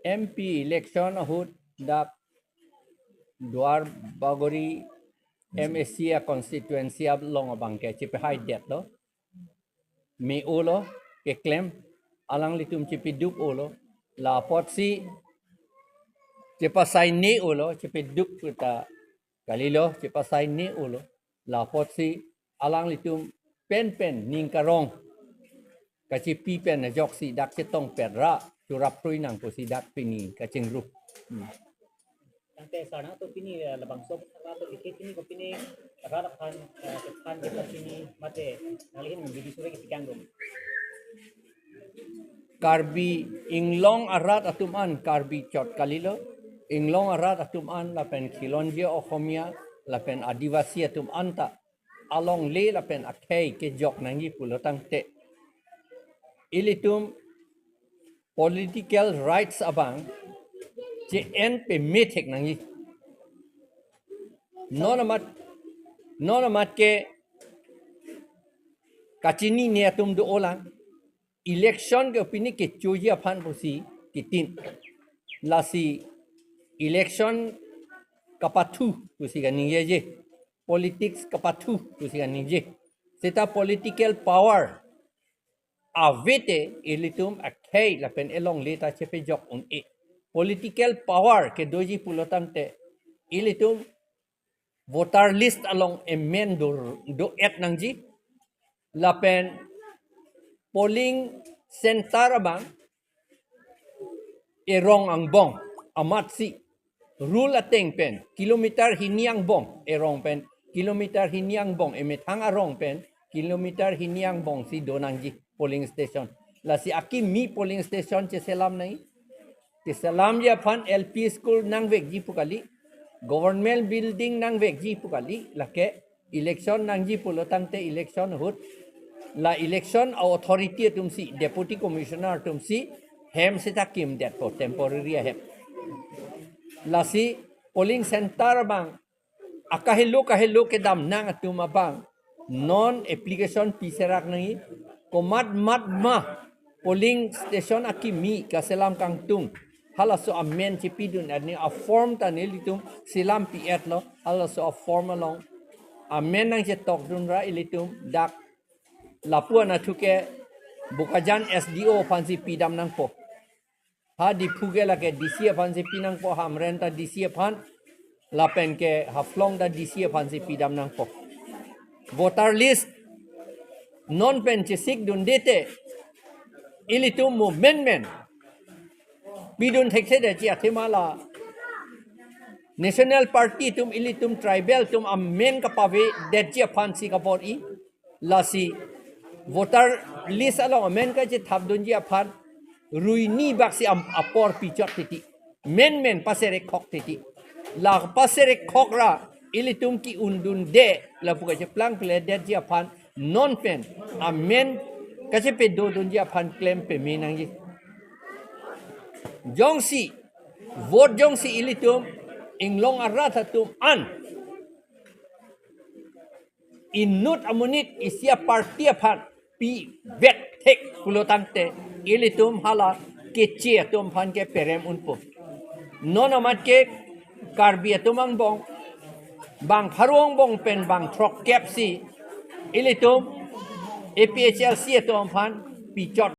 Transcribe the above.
MP election ahut dak Dwar Bagori MSC constituency ab long abang ke cipe hai det lo mi ulo ke claim alang litum cipe duk ulo la potsi cipe sai ni ulo cipe duk kita kalilo cipe sai ni ulo la potsi alang litum pen ning karong kaci pi pen na jok si dak cetong pedra curap prui nang po si dak pini kacing ru Nanti sana tu pini labang sob sana tu dikit pini ko pini rara kan kita pini mate nalihin bidi sure ki tikangum karbi inglong arat atuman karbi chot kalilo inglong arat atuman lapen kilonje okhomia lapen adivasi atum anta along le lapen akhei ke jok nangi pulotang te ilitum political rights abang je en pe metek nangi nonamat ke kacini ne atum do olang election ke opini ke choji aphan pusi kitin lasi election kapathu pusi ganinge je politics kapathu pusi ganinge seta political power avete ilitum akhei lapen elong leta chepe jok un e political power ke doji pulotang te ilitum voter list along emen do et nangji lapen polling center abang erong ang bong amat si rule ateng pen kilometer hiniang bong erong pen kilometer hiniang bong emetang arong pen kilometer hiniang bong si donangji polling station la si aki mi polling station che selam nai te selam ya phan LP school nang vek ji pukali government building nang vek ji pukali la ke election nang ji pulotang te election hut la election authority tumsi deputy commissioner tumsi hem sita kim that for temporary hem la si polling center bang akahelo ke dam nang atuma bang non application piserak nai komat ma polling station akimi ka selam kang tung halaso amen chipidun adni a form tanilitum silam pi etlo halaso a form along amen nang je tok dun ra ilitum dak lapua na thuke bukajan SDO fansi pidam nang po ha di phuge la ke DC fansi pinang po hamren ta DC fan lapen ke haflong da DC fansi pidam nang po voter list non pen chisik dun dete ilitum movement bidun thekse de chi athimala national party tum ilitum tribal tum amen ka pave de chi fansi ka por i lasi voter list along amen ka chi thabdun ji afan ruini baksi apor pichot titi men pasere khok titi la pasere khokra ilitum ki undun de la puka je plang ple de ji afan non pen amen ka che pe do dun ji afan claim pe menang ji jongsi vote jongsi ilitum inglong arata tum an inut amunit isia party afan pi vet thek pulotante ilitum hala ke che tum phan ke perem unpo nonamat ke karbi tumang bong bang pharong bong pen bang throk kepsi ilitum APHLC tum phan pi chot